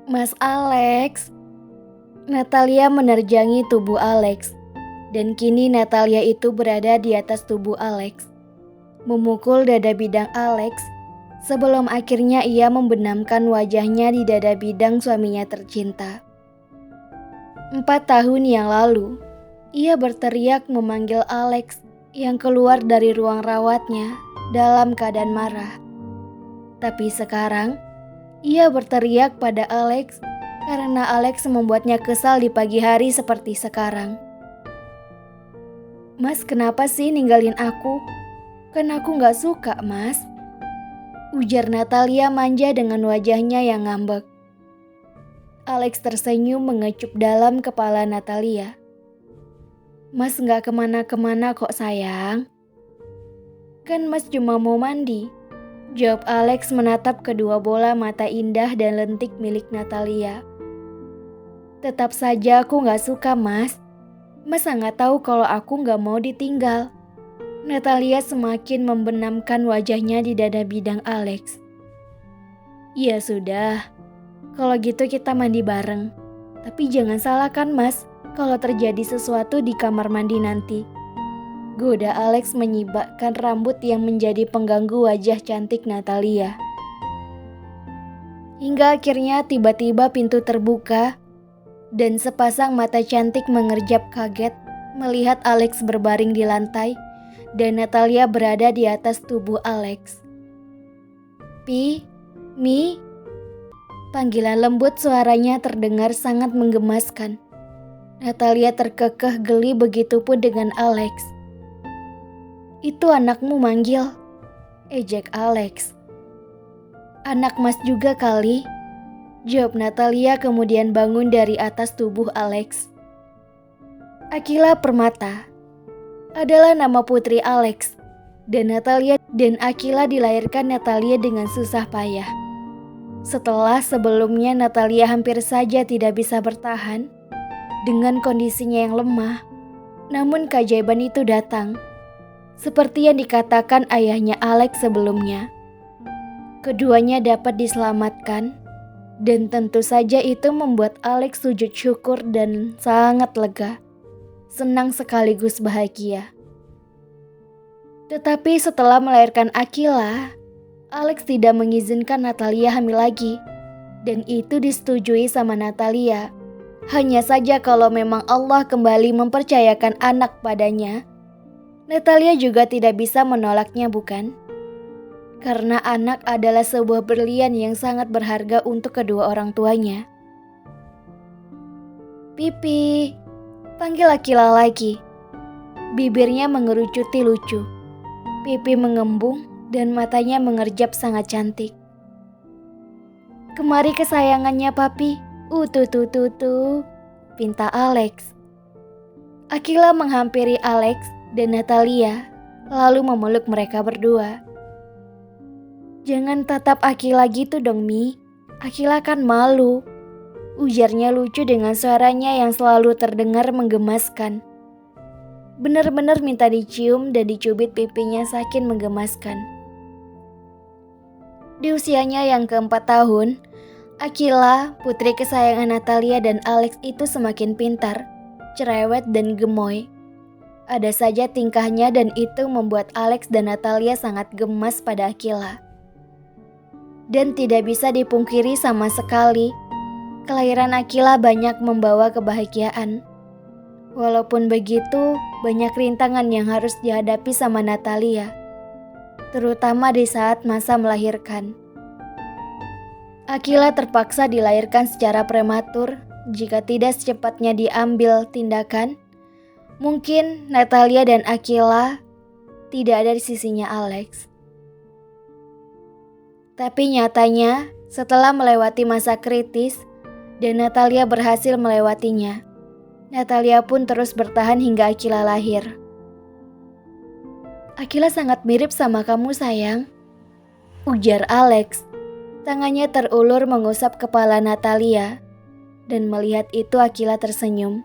Mas Alex. Natalia menerjangi tubuh Alex, dan kini Natalia itu berada di atas tubuh Alex, memukul dada bidang Alex, sebelum akhirnya ia membenamkan wajahnya di dada bidang suaminya tercinta. 4 tahun yang lalu, ia berteriak memanggil Alex yang keluar dari ruang rawatnya dalam keadaan marah. Tapi sekarang, ia berteriak pada Alex karena Alex membuatnya kesal di pagi hari seperti sekarang. Mas, kenapa sih ninggalin aku? Kan aku gak suka, Mas. Ujar Natalia manja dengan wajahnya yang ngambek. Alex tersenyum mengecup dalam kepala Natalia. Mas gak kemana-kemana kok sayang. Kan Mas cuma mau mandi. Jawab Alex menatap kedua bola mata indah dan lentik milik Natalia. Tetap saja aku gak suka, Mas. Mas gak tahu kalau aku gak mau ditinggal. Natalia semakin membenamkan wajahnya di dada bidang Alex. Ya sudah, kalau gitu kita mandi bareng. Tapi jangan salahkan, Mas, kalau terjadi sesuatu di kamar mandi nanti. Goda Alex menyibakkan rambut yang menjadi pengganggu wajah cantik Natalia. Hingga akhirnya tiba-tiba pintu terbuka dan sepasang mata cantik mengerjap kaget melihat Alex berbaring di lantai dan Natalia berada di atas tubuh Alex. Mi, panggilan lembut suaranya terdengar sangat menggemaskan. Natalia terkekeh geli, begitupun dengan Alex. Itu anakmu manggil, ejek Alex. Anak Mas juga kali, jawab Natalia kemudian bangun dari atas tubuh Alex. Akila Permata adalah nama putri Alex, dan Natalia dan Akila dilahirkan Natalia dengan susah payah. Setelah sebelumnya Natalia hampir saja tidak bisa bertahan dengan kondisinya yang lemah, namun keajaiban itu datang. Seperti yang dikatakan ayahnya Alex sebelumnya. Keduanya dapat diselamatkan, dan tentu saja itu membuat Alex sujud syukur dan sangat lega. Senang sekaligus bahagia. Tetapi setelah melahirkan Akila, Alex tidak mengizinkan Natalia hamil lagi. Dan itu disetujui sama Natalia. Hanya saja kalau memang Allah kembali mempercayakan anak padanya, Natalia juga tidak bisa menolaknya, bukan? Karena anak adalah sebuah berlian yang sangat berharga untuk kedua orang tuanya. Pipi, panggil Akila lagi. Bibirnya mengerucuti lucu. Pipi mengembung dan matanya mengerjap sangat cantik. Kemari kesayangannya papi. Tuh, pinta Alex. Akila menghampiri Alex dan Natalia, lalu memeluk mereka berdua. Jangan tatap Akila gitu dong, Mi. Akila kan malu. Ujarnya lucu dengan suaranya yang selalu terdengar menggemaskan. Benar-benar minta dicium dan dicubit pipinya saking menggemaskan. Di usianya yang ke-4 tahun, Akila, putri kesayangan Natalia dan Alex itu semakin pintar, cerewet dan gemoy. Ada saja tingkahnya dan itu membuat Alex dan Natalia sangat gemas pada Akila. Dan tidak bisa dipungkiri sama sekali, kelahiran Akila banyak membawa kebahagiaan. Walaupun begitu, banyak rintangan yang harus dihadapi sama Natalia, terutama di saat masa melahirkan. Akila terpaksa dilahirkan secara prematur. Jika tidak secepatnya diambil tindakan, mungkin Natalia dan Akila tidak ada di sisinya Alex. Tapi nyatanya, setelah melewati masa kritis dan Natalia berhasil melewatinya, Natalia pun terus bertahan hingga Akila lahir. Akila sangat mirip sama kamu, sayang, ujar Alex. Tangannya terulur mengusap kepala Natalia, dan melihat itu Akila tersenyum.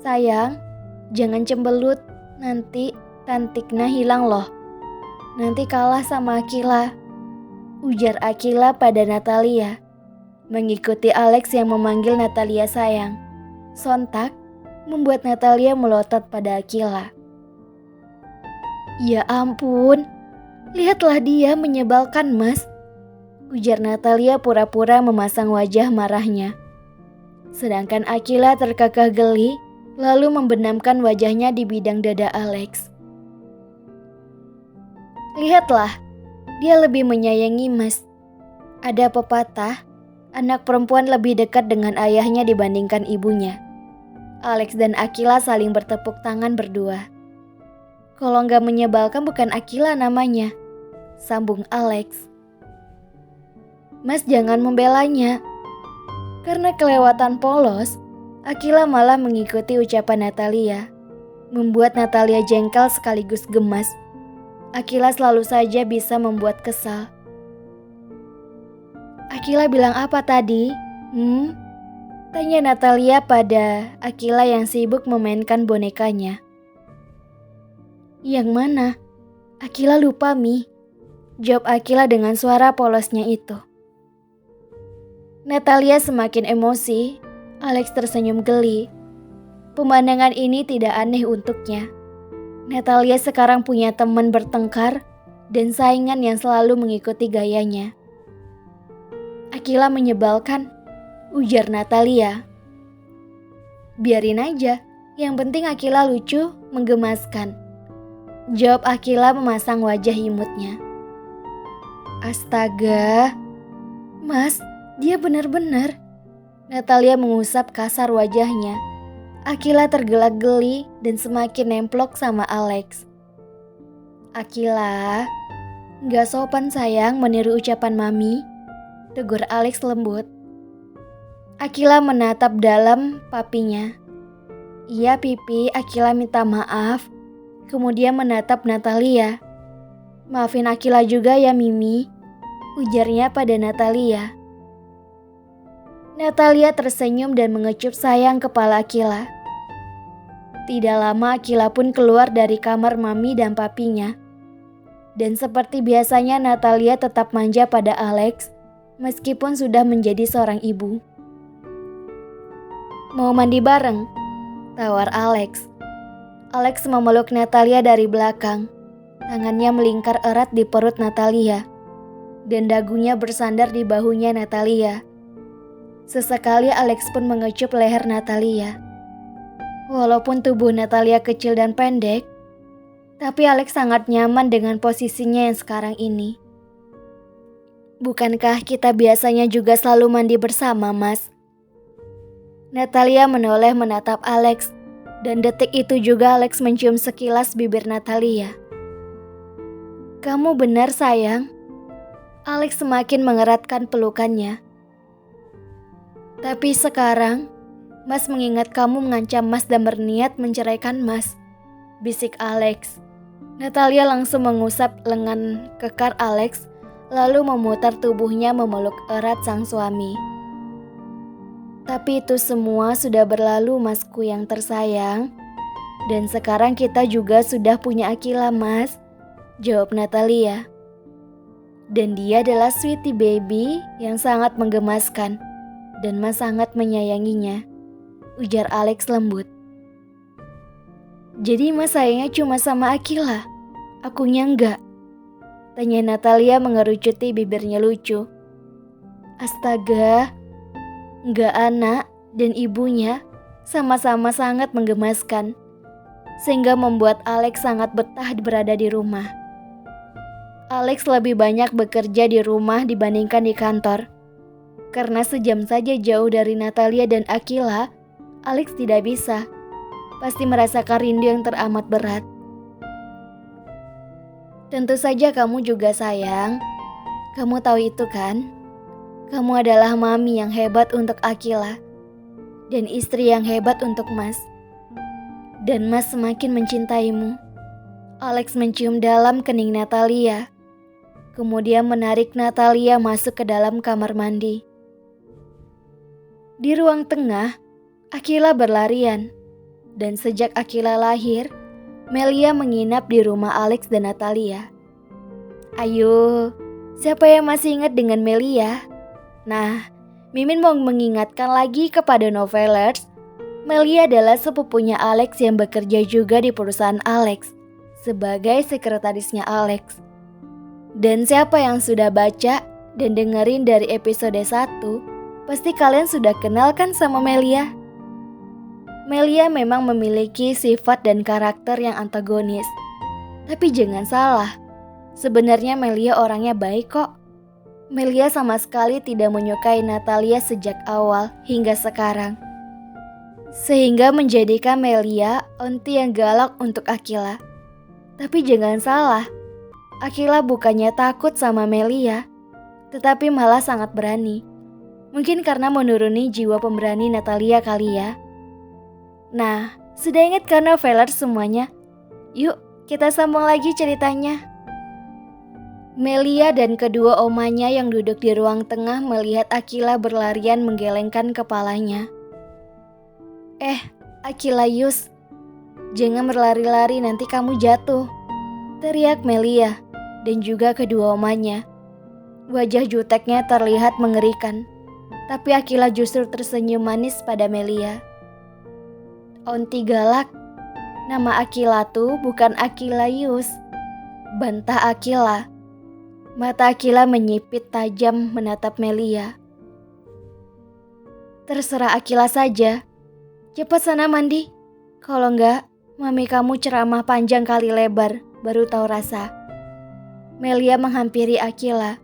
Sayang, jangan cembelut, nanti cantiknya hilang loh. Nanti kalah sama Akila, ujar Akila pada Natalia. mengikuti Alex yang memanggil Natalia sayang. Sontak membuat Natalia melotot pada Akila. Ya ampun, lihatlah dia menyebalkan Mas, ujar Natalia pura-pura memasang wajah marahnya. Sedangkan Akila terkekeh geli lalu membenamkan wajahnya di bidang dada Alex. Lihatlah, dia lebih menyayangi Mas. Ada pepatah, anak perempuan lebih dekat dengan ayahnya dibandingkan ibunya. Alex dan Akila saling bertepuk tangan berdua. Kalau nggak menyebalkan bukan Akila namanya, sambung Alex. Mas jangan membelanya. Karena kelewatan polos, Akila malah mengikuti ucapan Natalia, membuat Natalia jengkel sekaligus gemas. Akila selalu saja bisa membuat kesal. Akila bilang apa tadi? Tanya Natalia pada Akila yang sibuk memainkan bonekanya. Yang mana? Akila lupa Mi, jawab Akila dengan suara polosnya itu. Natalia semakin emosi. Alex tersenyum geli. Pemandangan ini tidak aneh untuknya. Natalia sekarang punya teman bertengkar dan saingan yang selalu mengikuti gayanya. Akila menyebalkan, ujar Natalia. Biarin aja, yang penting Akila lucu, menggemaskan, jawab Akila memasang wajah imutnya. Astaga, Mas, dia benar-benar. Natalia mengusap kasar wajahnya. Akila tergelak geli dan semakin nemplok sama Alex. Akila, gak sopan sayang meniru ucapan Mami, tegur Alex lembut. Akila menatap dalam papinya. Iya Pipi, Akila minta maaf. Kemudian menatap Natalia. Maafin Akila juga ya Mimi, ujarnya pada Natalia. Natalia tersenyum dan mengecup sayang kepala Akila. Tidak lama Akila pun keluar dari kamar Mami dan papinya. Dan seperti biasanya Natalia tetap manja pada Alex meskipun sudah menjadi seorang ibu. Mau mandi bareng? Tawar Alex. Alex memeluk Natalia dari belakang. Tangannya melingkar erat di perut Natalia. Dan dagunya bersandar di bahunya Natalia. Sesekali Alex pun mengecup leher Natalia. Walaupun tubuh Natalia kecil dan pendek, tapi Alex sangat nyaman dengan posisinya yang sekarang ini. Bukankah kita biasanya juga selalu mandi bersama, Mas? Natalia menoleh menatap Alex, dan detik itu juga Alex mencium sekilas bibir Natalia. Kamu benar sayang. Alex semakin mengeratkan pelukannya. Tapi sekarang, Mas mengingat kamu mengancam Mas dan berniat menceraikan Mas, bisik Alex. Natalia langsung mengusap lengan kekar Alex, lalu memutar tubuhnya memeluk erat sang suami. Tapi itu semua sudah berlalu Masku yang tersayang. Dan sekarang kita juga sudah punya Akila Mas, jawab Natalia. Dan dia adalah sweetie baby yang sangat menggemaskan. Dan Mas sangat menyayanginya, ujar Alex lembut. Jadi Mas sayangnya cuma sama Akila, akunya enggak? Tanya Natalia mengerucuti bibirnya lucu. Astaga, enggak anak dan ibunya sama-sama sangat menggemaskan. Sehingga membuat Alex sangat betah berada di rumah. Alex lebih banyak bekerja di rumah dibandingkan di kantor. Karena sejam saja jauh dari Natalia dan Akila, Alex tidak bisa. Pasti merasakan rindu yang teramat berat. Tentu saja kamu juga sayang. Kamu tahu itu kan? Kamu adalah mami yang hebat untuk Akila. Dan istri yang hebat untuk Mas. Dan Mas semakin mencintaimu. Alex mencium dalam kening Natalia. Kemudian menarik Natalia masuk ke dalam kamar mandi. Di ruang tengah, Akila berlarian. Dan sejak Akila lahir, Melia menginap di rumah Alex dan Natalia. Ayo, siapa yang masih ingat dengan Melia? Nah, Mimin mau mengingatkan lagi kepada novelers, Melia adalah sepupunya Alex yang bekerja juga di perusahaan Alex, sebagai sekretarisnya Alex. Dan siapa yang sudah baca dan dengerin dari episode 1, pasti kalian sudah kenal kan sama Melia? Melia memang memiliki sifat dan karakter yang antagonis. Tapi jangan salah, sebenarnya Melia orangnya baik kok. Melia sama sekali tidak menyukai Natalia sejak awal hingga sekarang. Sehingga menjadikan Melia onti yang galak untuk Akila. Tapi jangan salah, Akila bukannya takut sama Melia, tetapi malah sangat berani. Mungkin karena menuruni jiwa pemberani Natalia kali ya. Nah, sudah ingat kan novelers semuanya? Yuk, kita sambung lagi ceritanya. Melia dan kedua omanya yang duduk di ruang tengah melihat Akila berlarian menggelengkan kepalanya. Akilayus, jangan berlari-lari nanti kamu jatuh, teriak Melia dan juga kedua omanya. Wajah juteknya terlihat mengerikan, tapi Akila justru tersenyum manis pada Melia. Onti galak, nama Akila tuh bukan Akilayus, bantah Akila. Mata Akila menyipit tajam menatap Melia. Terserah Akila saja. Cepat sana mandi. Kalau enggak, mami kamu ceramah panjang kali lebar, baru tahu rasa. Melia menghampiri Akila.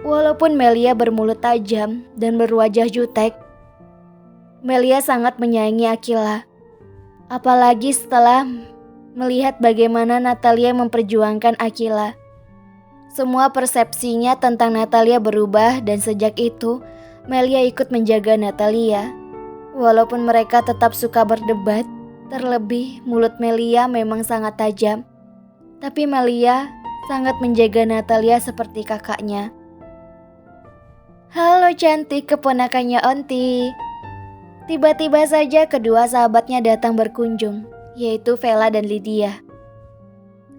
Walaupun Melia bermulut tajam dan berwajah jutek, Melia sangat menyayangi Akila. Apalagi setelah melihat bagaimana Natalia memperjuangkan Akila. Semua persepsinya tentang Natalia berubah dan sejak itu Melia ikut menjaga Natalia. Walaupun mereka tetap suka berdebat, terlebih mulut Melia memang sangat tajam. Tapi Melia sangat menjaga Natalia seperti kakaknya. Halo cantik keponakannya Onti. Tiba-tiba saja kedua sahabatnya datang berkunjung, yaitu Vela dan Lydia.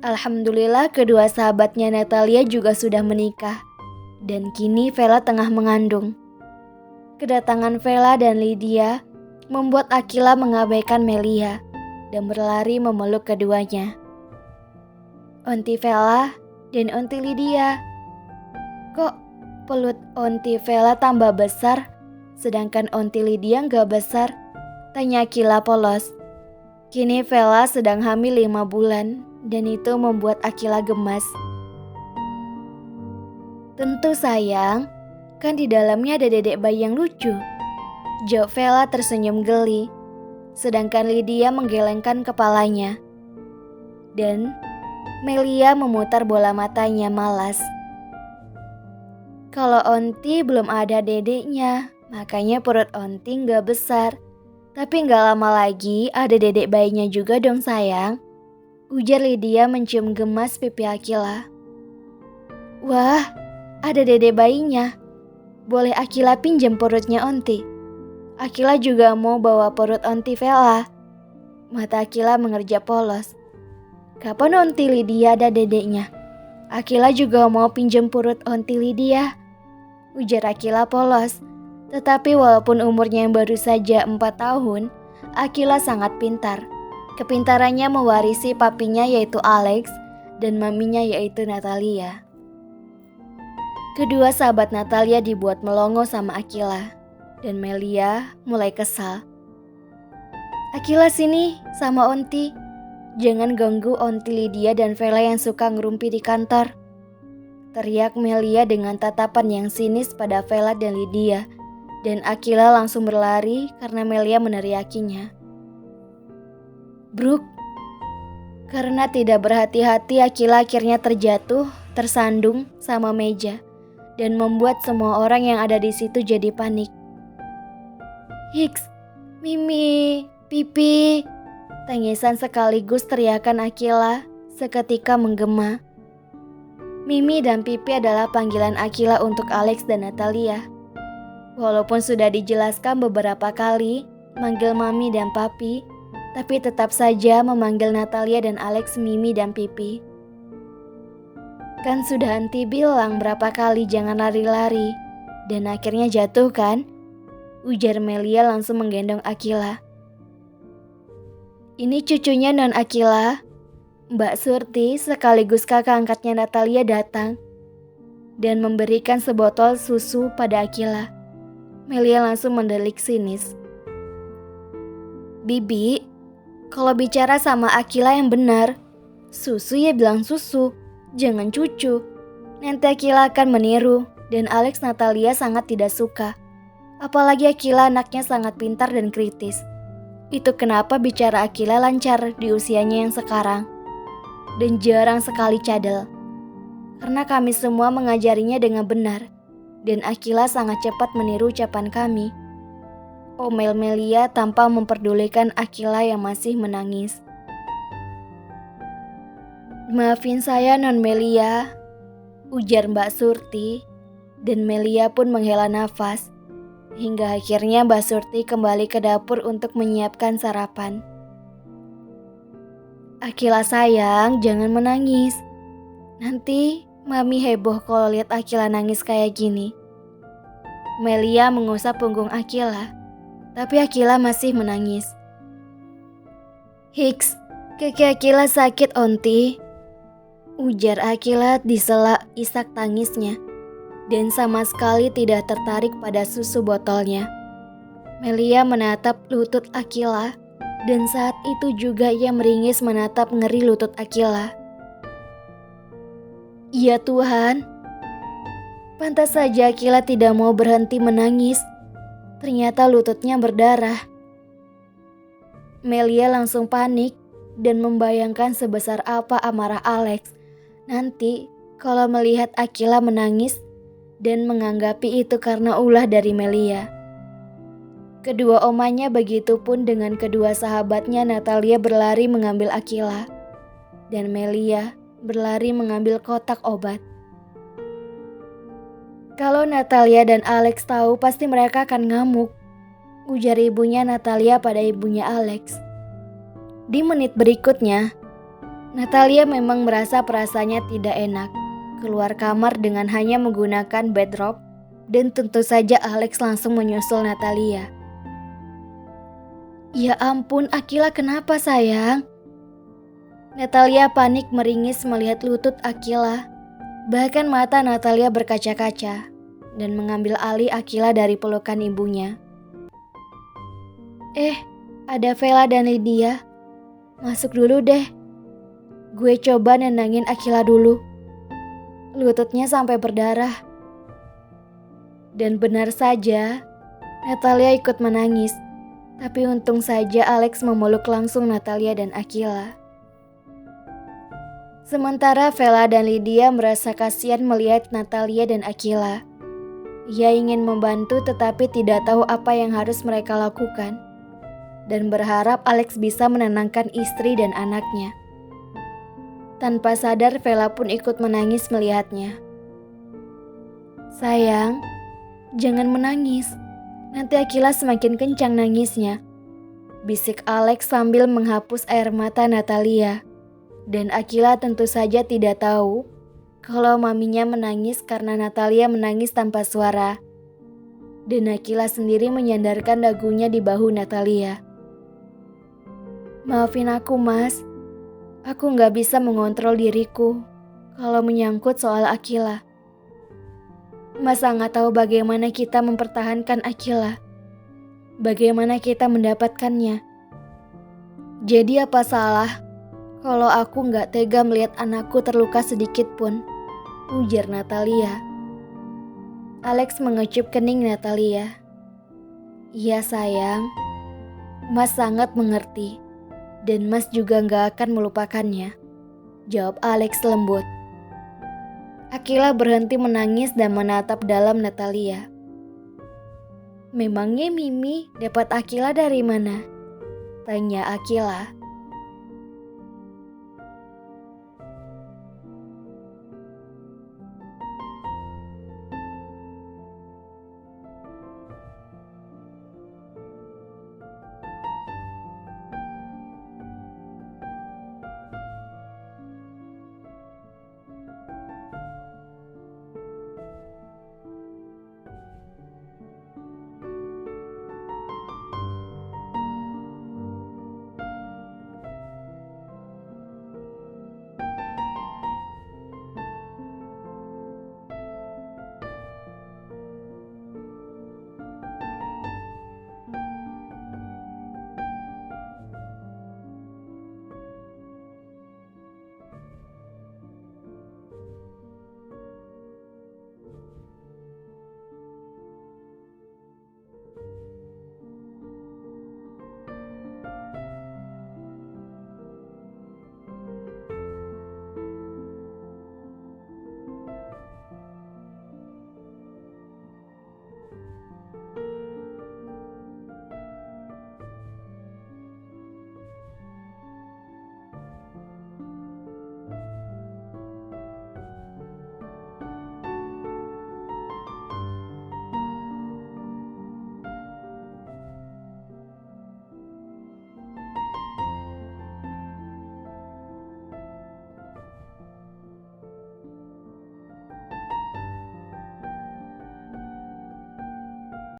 Alhamdulillah kedua sahabatnya Natalia juga sudah menikah. Dan kini Vela tengah mengandung. Kedatangan Vela dan Lydia membuat Akila mengabaikan Melia dan berlari memeluk keduanya. Onti Vela dan Onti Lydia. Kok pelut Onti Vela tambah besar, sedangkan Onti Lydia gak besar? Tanya Akila polos. Kini Vela sedang hamil 5 bulan dan itu membuat Akila gemas. Tentu sayang, kan di dalamnya ada dedek bayi yang lucu. Jawab Vela tersenyum geli, sedangkan Lydia menggelengkan kepalanya. Dan Melia memutar bola matanya malas. Kalau Onti belum ada dedeknya, makanya perut Onti gak besar. Tapi gak lama lagi ada dedek bayinya juga dong sayang, ujar Lydia mencium gemas pipi Akila. Wah, ada dedek bayinya. Boleh Akila pinjam perutnya Onti? Akila juga mau bawa perut Onti Vela. Mata Akila mengerjap polos. Kapan Onti Lydia ada dedeknya? Akila juga mau pinjam perut Onti Lydia, ujar Akila polos. Tetapi walaupun umurnya yang baru saja 4 tahun, Akila sangat pintar. Kepintarannya mewarisi papinya yaitu Alex dan maminya yaitu Natalia. Kedua sahabat Natalia dibuat melongo sama Akila. Dan Melia mulai kesal. Akila sini sama Onti. Jangan ganggu Onti Lydia dan Vela yang suka ngerumpi di kantor. Teriak Melia dengan tatapan yang sinis pada Vela dan Lydia. Dan Akila langsung berlari karena Melia meneriakinya. Bruk. Karena tidak berhati-hati Akila akhirnya terjatuh, tersandung sama meja. Dan membuat semua orang yang ada di situ jadi panik. Hiks, Mimi, Pipi. Tangisan sekaligus teriakan Akila seketika menggema. Mimi dan Pipi adalah panggilan Akila untuk Alex dan Natalia. Walaupun sudah dijelaskan beberapa kali manggil Mami dan Papi, tapi tetap saja memanggil Natalia dan Alex Mimi dan Pipi. Kan sudah Anti bilang berapa kali jangan lari-lari. Dan akhirnya jatuh kan? Ujar Melia langsung menggendong Akila. Ini cucunya Non Akila. Mbak Surti sekaligus kakak angkatnya Natalia datang dan memberikan sebotol susu pada Akila. Melia langsung mendelik sinis. Bibi, kalau bicara sama Akila yang benar, susu ya bilang susu, jangan cucu. Nanti Akila akan meniru dan Alex Natalia sangat tidak suka. Apalagi Akila anaknya sangat pintar dan kritis. Itu kenapa bicara Akila lancar di usianya yang sekarang. Dan jarang sekali cadel. Karena kami semua mengajarinya dengan benar. Dan Akila sangat cepat meniru ucapan kami. Omel Melia tanpa memperdulikan Akila yang masih menangis. Maafin saya Non Melia, ujar Mbak Surti. Dan Melia pun menghela nafas. Hingga akhirnya Mbak Surti kembali ke dapur untuk menyiapkan sarapan. Akila sayang, jangan menangis. Nanti Mami heboh kalau lihat Akila nangis kayak gini. Melia mengusap punggung Akila. Tapi Akila masih menangis. Hiks, kaki Akila sakit onti, ujar Akila di sela isak tangisnya. Dan sama sekali tidak tertarik pada susu botolnya. Melia menatap lutut Akila. Dan saat itu juga ia meringis menatap ngeri lutut Akila. Ya Tuhan, pantas saja Akila tidak mau berhenti menangis. Ternyata lututnya berdarah. Melia langsung panik dan membayangkan sebesar apa amarah Alex nanti kalau melihat Akila menangis dan menganggapi itu karena ulah dari Melia. Kedua omanya begitu pun dengan kedua sahabatnya. Natalia berlari mengambil Akila dan Melia berlari mengambil kotak obat. Kalau Natalia dan Alex tahu pasti mereka akan ngamuk, ujar ibunya Natalia pada ibunya Alex. Di menit berikutnya, Natalia memang merasa perasaannya tidak enak. Keluar kamar dengan hanya menggunakan bedrobe dan tentu saja Alex langsung menyusul Natalia. Ya ampun, Akila kenapa sayang? Natalia panik meringis melihat lutut Akila. Bahkan mata Natalia berkaca-kaca dan mengambil alih Akila dari pelukan ibunya. Ada Vela dan Lydia. Masuk dulu deh. Gue coba nenangin Akila dulu. Lututnya sampai berdarah. Dan benar saja, Natalia ikut menangis. Tapi untung saja Alex memeluk langsung Natalia dan Akila. Sementara Vela dan Lydia merasa kasihan melihat Natalia dan Akila. Ia ingin membantu tetapi tidak tahu apa yang harus mereka lakukan. Dan berharap Alex bisa menenangkan istri dan anaknya. Tanpa sadar Vela pun ikut menangis melihatnya. Sayang, jangan menangis. Nanti Akila semakin kencang nangisnya, bisik Alex sambil menghapus air mata Natalia. Dan Akila tentu saja tidak tahu kalau maminya menangis karena Natalia menangis tanpa suara. Dan Akila sendiri menyandarkan dagunya di bahu Natalia. Maafin aku Mas, aku gak bisa mengontrol diriku kalau menyangkut soal Akila. Mas gak tahu bagaimana kita mempertahankan Akila, bagaimana kita mendapatkannya. Jadi apa salah kalau aku gak tega melihat anakku terluka sedikit pun, ujar Natalia. Alex mengecup kening Natalia. Iya sayang, Mas sangat mengerti. Dan Mas juga gak akan melupakannya, jawab Alex lembut. Akila berhenti menangis dan menatap dalam Natalia. Memangnya Mimi dapat Akila dari mana? Tanya Akila.